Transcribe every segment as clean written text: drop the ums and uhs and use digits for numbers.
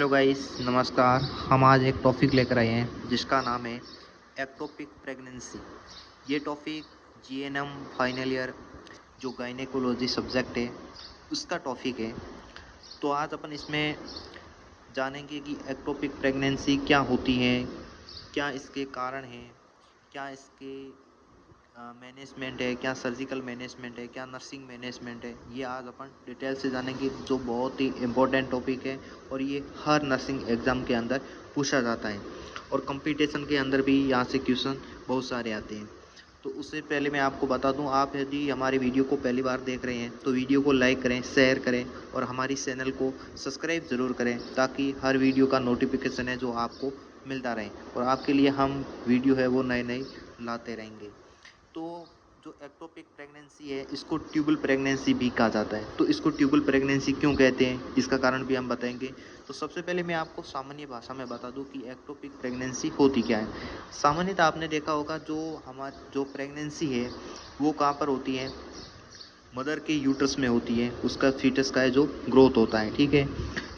Hello guys, नमस्कार। हम आज एक टॉपिक लेकर आए हैं जिसका नाम है एक्टोपिक प्रेगनेंसी। ये टॉपिक जीएनएम फाइनल ईयर जो गायनेकोलॉजी सब्जेक्ट है उसका टॉपिक है। तो आज अपन इसमें जानेंगे कि एक्टोपिक प्रेगनेंसी क्या होती है, क्या इसके कारण हैं, क्या इसके मैनेजमेंट है, क्या सर्जिकल मैनेजमेंट है, क्या नर्सिंग मैनेजमेंट है। ये आज अपन डिटेल से जानेंगे, जो बहुत ही इम्पोर्टेंट टॉपिक है और ये हर नर्सिंग एग्ज़ाम के अंदर पूछा जाता है और कंपटीशन के अंदर भी यहाँ से क्वेश्चन बहुत सारे आते हैं। तो उससे पहले मैं आपको बता दूं, आप यदि हमारे वीडियो को पहली बार देख रहे हैं तो वीडियो को लाइक करें, शेयर करें और हमारी चैनल को सब्सक्राइब ज़रूर करें ताकि हर वीडियो का नोटिफिकेशन है जो आपको मिलता रहे और आपके लिए हम वीडियो है वो नए नए लाते रहेंगे। तो जो एक्टोपिक प्रेगनेंसी है इसको ट्यूबल प्रेगनेंसी भी कहा जाता है। तो इसको ट्यूबल प्रेगनेंसी क्यों कहते हैं, इसका कारण भी हम बताएंगे। तो सबसे पहले मैं आपको सामान्य भाषा में बता दूं कि एक्टोपिक प्रेगनेंसी होती क्या है। सामान्यतः आपने देखा होगा जो प्रेगनेंसी है वो कहाँ पर होती है, मदर के यूट्रस में होती है। उसका फीटस का है जो ग्रोथ होता है, ठीक है।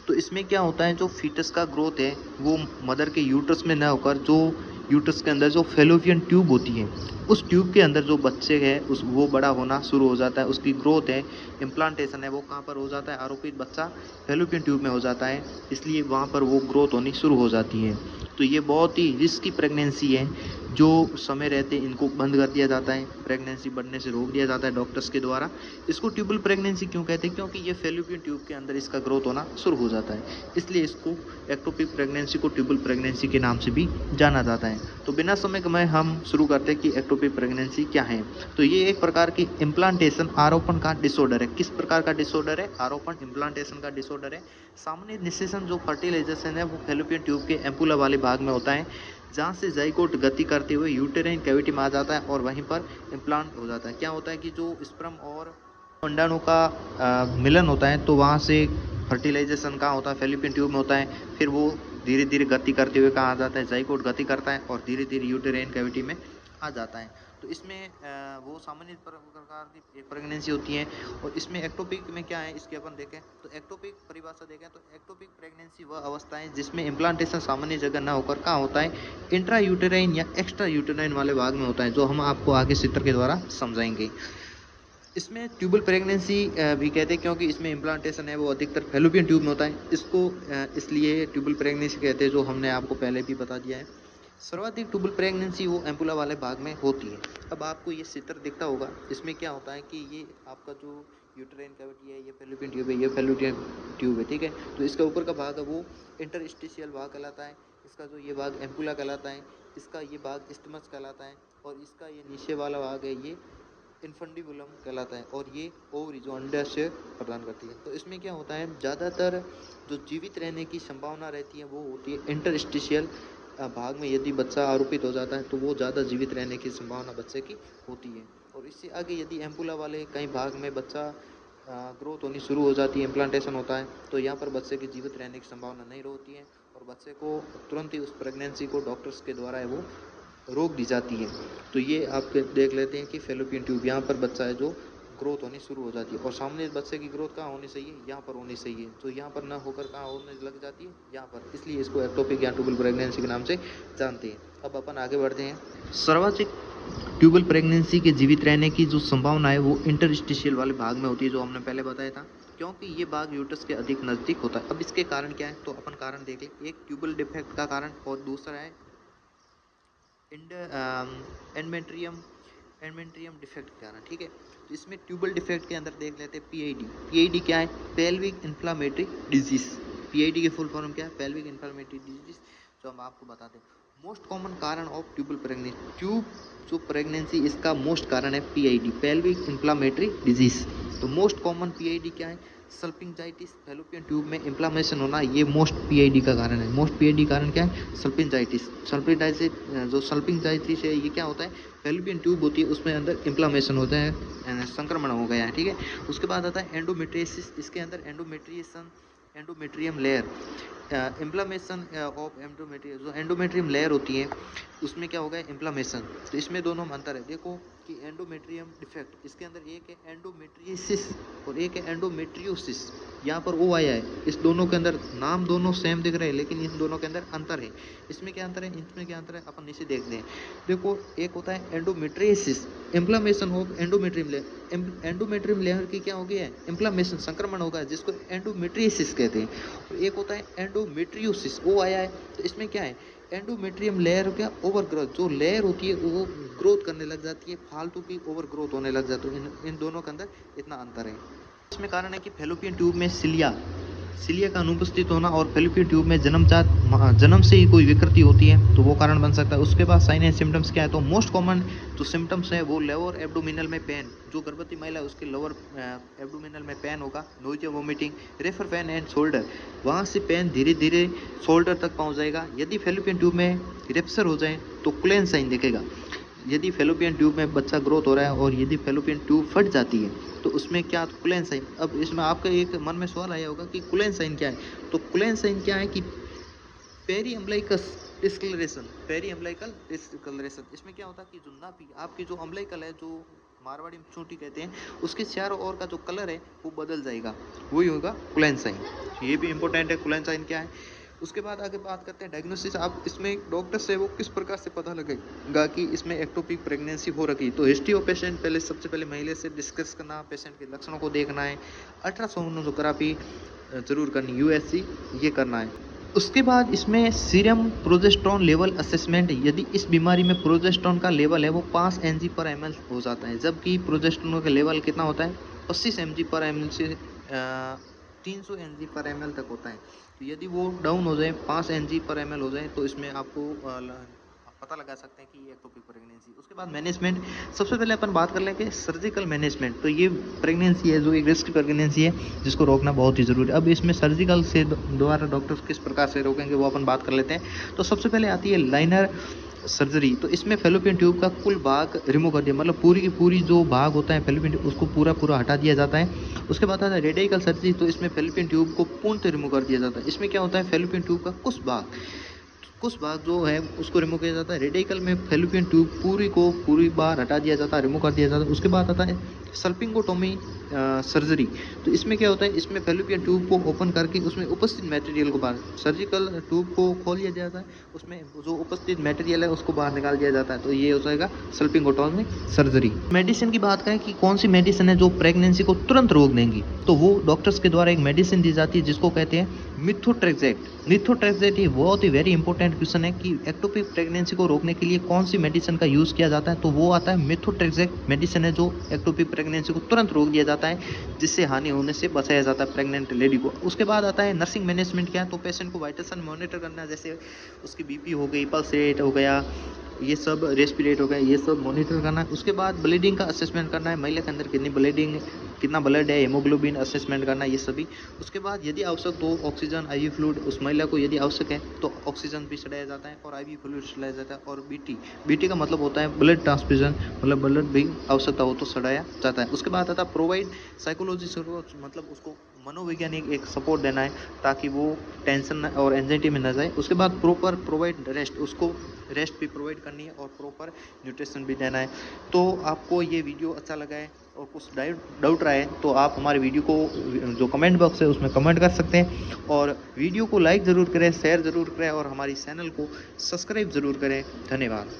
तो इसमें क्या होता है, जो फीटस का ग्रोथ है वो मदर के यूट्रस में न होकर जो यूट्रस के अंदर जो फेलोपियन ट्यूब होती है उस ट्यूब के अंदर जो बच्चे है वो बड़ा होना शुरू हो जाता है। उसकी ग्रोथ है, इम्प्लांटेशन है, वो कहाँ पर हो जाता है, आरोपित बच्चा फेलोपियन ट्यूब में हो जाता है, इसलिए वहाँ पर वो ग्रोथ होनी शुरू हो जाती है। तो ये बहुत ही रिस्की प्रेगनेंसी है, जो समय रहते इनको बंद कर दिया जाता है, प्रेगनेंसी बढ़ने से रोक दिया जाता है डॉक्टर्स के द्वारा। इसको ट्यूबल प्रेगनेंसी क्यों कहते हैं, क्योंकि ये फेलोपियन ट्यूब के अंदर इसका ग्रोथ होना शुरू हो जाता है, इसलिए इसको एक्टोपिक प्रेगनेंसी को ट्यूबल प्रेगनेंसी के नाम से भी जाना जाता है। तो बिना समय गंवाए हम शुरू करते हैं कि एक्टोपिक प्रेगनेंसी क्या है। तो ये एक प्रकार की इम्प्लांटेशन आरोपण का डिसऑर्डर है। किस प्रकार का डिसऑर्डर है, आरोपण इम्प्लांटेशन का डिसऑर्डर है। सामान्य निषेचन जो फर्टिलाइजेशन है वो फेलोपियन ट्यूब के एम्पुला वाले भाग में होता है, जहाँ से जाइगोट गति करते हुए यूटेराइन कैविटी में आ जाता है और वहीं पर इम्प्लांट हो जाता है। क्या होता है कि जो स्पर्म और अंडाणु का मिलन होता है तो वहाँ से फर्टिलाइजेशन कहाँ होता है, फेलोपियन ट्यूब में होता है। फिर वो धीरे धीरे गति करते हुए कहाँ आ जाता है, जाइगोट गति करता है और धीरे धीरे यूटेराइन कैविटी में आ जाता है। तो इसमें वो सामान्य प्रकार की प्रेगनेंसी होती है। और इसमें एक्टोपिक में क्या है, इसके अपन देखें तो एक्टोपिक परिभाषा देखें तो एक्टोपिक प्रेगनेंसी वह अवस्था है जिसमें इम्प्लांटेशन सामान्य जगह न होकर कहाँ होता है, इंट्रा यूटेराइन या एक्स्ट्रा यूटेराइन वाले भाग में होता है, जो हम आपको आगे चित्र के द्वारा समझाएंगे। इसमें ट्यूबल प्रेगनेंसी भी कहते हैं क्योंकि इसमें इम्प्लांटेशन है वो अधिकतर फेलोपियन ट्यूब में होता है। इसको इसलिए ट्यूबल प्रेगनेंसी कहते हैं, जो हमने आपको पहले भी बता दिया है। सर्वाधिक ट्यूबल प्रेगनेंसी वो एम्पुला वाले भाग में होती है। अब आपको ये चित्र दिखता होगा, इसमें क्या होता है कि ये आपका जो यूटेराइन कैविटी है, ये फेलोपियन ट्यूब है, ये फेलोपियन ट्यूब है, ठीक है। तो इसका ऊपर का भाग है वो इंटरस्टिशियल भाग कहलाता है, इसका जो ये भाग एम्पुला कहलाता है, इसका ये भाग स्टमच कहलाता है और इसका ये नीचे वाला भाग है ये इन्फंडिबुलम कहलाता है और ये ओवरी जो अंडाशय प्रदान करती है। तो इसमें क्या होता है, ज़्यादातर जो जीवित रहने की संभावना रहती है वो होती है इंटरस्टिशियल भाग में। यदि बच्चा आरोपित हो जाता है तो वो ज़्यादा जीवित रहने की संभावना बच्चे की होती है। और इससे आगे यदि एम्पुला वाले कई भाग में बच्चा ग्रोथ होनी शुरू हो जाती है, इम्प्लांटेशन होता है, तो यहाँ पर बच्चे की जीवित रहने की संभावना नहीं होती है और बच्चे को तुरंत ही उस प्रेगनेंसी को डॉक्टर्स के द्वारा है वो रोक दी जाती है। तो ये आप देख लेते हैं कि फेलोपियन ट्यूब यहाँ पर बच्चा है जो ग्रोथ होनी शुरू हो जाती है और सामने बच्चे की ग्रोथ कहाँ होनी चाहिए, यहाँ पर होनी चाहिए, तो यहाँ पर ना होकर कहाँ होने लग जाती है, यहाँ पर। इसलिए इसको एक्टोपिक या ट्यूबल प्रेगनेंसी के नाम से जानते हैं। अब अपन आगे बढ़ते हैं। सर्वाधिक ट्यूबल प्रेगनेंसी के जीवित रहने की जो संभावना है वो इंटरस्टिशियल वाले भाग में होती है, जो हमने पहले बताया था, क्योंकि ये भाग यूट्रस के अधिक नज़दीक होता है। अब इसके कारण क्या है, तो अपन कारण देख लें। एक ट्यूबल डिफेक्ट का कारण और दूसरा है एंडोमेट्रियम डिफेक्ट के कारण, ठीक है। तो इसमें ट्यूबल डिफेक्ट के अंदर देख लेते हैं पीआईडी। पीआईडी क्या है, पेल्विक इन्फ्लामेटरी डिजीज। पीआईडी की फुल फॉर्म क्या है, पेल्विक इन्फ्लामेटरी डिजीज, जो हम आपको बताते हैं। मोस्ट कॉमन कारण ऑफ ट्यूबल प्रेगनेंसी, ट्यूब जो प्रेगनेंसी इसका मोस्ट कारण है पीआईडी, पेल्विक इन्फ्लामेटरी डिजीज। तो मोस्ट कॉमन पीआईडी क्या है, सल्पिंजाइटिस, फेलोपियन ट्यूब में इन्फ्लामेशन होना, ये मोस्ट पीआईडी का कारण है। मोस्ट पीआईडी कारण क्या है, सल्पिंजाइटिस। जो सल्पिंजाइटिस है ये क्या होता है, फेलोपियन ट्यूब होती है उसमें अंदर इन्फ्लामेशन होता है, संक्रमण हो गया है, ठीक है। उसके बाद आता है एंडोमेट्रियसिस। इसके अंदर endometrium layer, inflammation of endometrium, जो एंडोमेट्रियम लेयर होती है उसमें क्या होगा, इन्फ्लामेशन। तो इसमें दोनों में अंतर है। देखो कि एंडोमेट्रियम डिफेक्ट, इसके अंदर एक है एंडोमेट्रियसिस और एक है एंडोमेट्रियोसिस। यहाँ पर ओ आया है, इस दोनों के अंदर नाम दोनों सेम दिख रहे हैं लेकिन इन दोनों के अंदर अंतर है। इसमें क्या अंतर है, इसमें क्या अंतर है, अपन नीचे देखते हैं। देखो एक होता है endometriosis, inflammation of endometrium layer. Endometrium layer की क्या हो गया है, इन्फ्लामेशन, संक्रमण होगा जिसको एंडोमेट्रियसिस कहते हैं। और एक होता है एंडोमेट्रियोसिस, ओ आया है। तो इसमें क्या है, एंडोमेट्रियम लेयर क्या, ओवर ग्रोथ, जो लेयर होती है वो ग्रोथ करने लग जाती है, फालतू की ओवर ग्रोथ होने लग जाती है। इन दोनों के अंदर इतना अंतर है। इसमें कारण है कि फैलोपियन ट्यूब में सिलिया का अनुपस्थित होना और फैलोपियन ट्यूब में जन्म से ही कोई विकृति होती है तो वो कारण बन सकता है। उसके बाद साइन एंड सिम्टम्स क्या है, तो मोस्ट कॉमन जो सिम्टम्स है वो लोअर एब्डोमिनल में पेन, जो गर्भवती महिला है उसके लोअर एब्डोमिनल में पेन होगा, nausea, vomiting, refer pain and shoulder, वहाँ से पेन धीरे धीरे शोल्डर तक पहुँच जाएगा। यदि फैलोपियन ट्यूब में रेप्चर हो जाए तो कुलेन साइन दिखेगा। यदि फैलोपियन ट्यूब में बच्चा ग्रोथ हो रहा है और यदि फैलोपियन ट्यूब फट जाती है तो उसमें क्या, कुलेन साइन। अब इसमें आपका एक मन में सवाल आया होगा कि कुलेन साइन क्या है। तो कुलेन साइन क्या है कि peri umbilicus discolouration, peri umbilical discolouration. इसमें क्या होता है कि जो नाभि, आपकी जो अम्बलाइकल है, जो मारवाड़ी में चोटी कहते हैं, उसके चारों ओर का जो कलर है वो बदल जाएगा, वही होगा कुलेन साइन। ये भी इंपॉर्टेंट है, कुलेन साइन क्या है। उसके बाद आगे बात करते हैं डायग्नोसिस। आप इसमें डॉक्टर से वो किस प्रकार से पता लगेगा कि इसमें एक्टोपिक प्रेगनेंसी हो रखी। तो हिस्ट्री ऑफ पेशेंट, पहले सबसे पहले महिला से डिस्कस करना, पेशेंट के लक्षणों को देखना है, अल्ट्रासोनोग्राफी जरूर करनी, यूएससी ये करना है। उसके बाद इसमें सीरम प्रोजेस्टेरॉन लेवल असेसमेंट, यदि इस बीमारी में प्रोजेस्टेरॉन का लेवल है वो 5 mg/ml हो जाता है, जबकि प्रोजेस्टेरॉन का लेवल कितना होता है, 25 mg/ml से 300 mg/ml तक होता है। तो यदि वो डाउन हो जाए, 5 mg/ml हो जाए, तो इसमें आपको पता लगा सकते हैं कि ये एक्टोपिक प्रेगनेंसी। उसके बाद मैनेजमेंट, सबसे पहले अपन बात कर लें कि सर्जिकल मैनेजमेंट। तो ये प्रेगनेंसी है जो एक रिस्क प्रेगनेंसी है जिसको रोकना बहुत ही ज़रूरी है। अब इसमें सर्जिकल से द्वारा डॉक्टर्स किस प्रकार से रोकेंगे वो अपन बात कर लेते हैं। तो सबसे पहले आती है लाइनर सर्जरी। तो इसमें फैलोपियन ट्यूब का कुल भाग रिमूव कर दिया, मतलब पूरी की पूरी जो भाग होता है फैलोपियन ट्यूब उसको पूरा हटा दिया जाता है। उसके बाद आता है रेडिकल सर्जरी। तो इसमें फैलोपियन ट्यूब को पूर्णतः रिमूव कर दिया जाता है। इसमें क्या होता है, फैलोपियन ट्यूब का कुछ भाग जो है उसको रिमूव किया जाता है। रेडिकल में फैलोपियन ट्यूब पूरी बार हटा दिया जाता है, रिमूव कर दिया जाता है। उसके बाद आता है सल्पिंगोटोमी सर्जरी। तो इसमें क्या होता है, इसमें फैलोपियन ट्यूब को ओपन करके उसमें उपस्थित मटेरियल को बाहर, सर्जिकल ट्यूब को खोल दिया जाता है, उसमें जो उपस्थित मटेरियल है उसको बाहर निकाल दिया जाता है। तो ये हो जाएगा सल्पिंगोटोमी सर्जरी। मेडिसिन की बात करें कि कौन सी मेडिसिन है जो प्रेगनेंसी को तुरंत रोक देंगी, तो वो डॉक्टर्स के द्वारा एक मेडिसिन दी जाती है जिसको कहते हैं मिथोट्रेक्सेट। मिथोट्रेक्सेट ये बहुत ही वेरी इंपॉर्टेंट क्वेश्चन है कि एक्टोपिक प्रेगनेंसी को रोकने के लिए कौन सी मेडिसिन का यूज़ किया जाता है। तो वो आता है मिथोट्रेक्सेट मेडिसिन है जो एक्टोपिक प्रेगनेंसी को तुरंत रोक दिया जाता है, जिससे हानि होने से बचाया जाता है प्रेग्नेंट लेडी को। उसके बाद आता है नर्सिंग मैनेजमेंट। क्या है, तो पेशेंट को वाइटल साइन मॉनिटर करना, जैसे उसकी बीपी हो गई, पल्स रेट हो गया, ये सब रेस्पिरेट हो गया, ये सब मॉनिटर करना है। उसके बाद ब्लीडिंग का असेसमेंट करना है, महिला के अंदर कितना ब्लड है, हेमोग्लोबिन असेसमेंट करना है, ये सभी। उसके बाद यदि आवश्यक तो ऑक्सीजन, आईवी फ्लूइड, उस महिला को यदि आवश्यक है तो ऑक्सीजन भी चढ़ाया जाता है और आईवी फ्लूइड चढ़ाया जाता है। और बीटी का मतलब होता है ब्लड ट्रांसफ्यूजन, मतलब ब्लड भी आवश्यकता हो तो चढ़ाया जाता है। उसके बाद आता है प्रोवाइड साइकोलॉजी सपोर्ट, मतलब उसको मनोवैज्ञानिक एक सपोर्ट देना है ताकि वो टेंशन और एंजाइटी में न जाए। उसके बाद प्रॉपर प्रोवाइड रेस्ट, उसको रेस्ट भी प्रोवाइड करनी है और प्रॉपर न्यूट्रिशन भी देना है। तो आपको ये वीडियो अच्छा लगा है और कुछ डाउट रहा है तो आप हमारे वीडियो को जो कमेंट बॉक्स है उसमें कमेंट कर सकते हैं, और वीडियो को लाइक ज़रूर करें, शेयर ज़रूर करें और हमारी चैनल को सब्सक्राइब ज़रूर करें। धन्यवाद।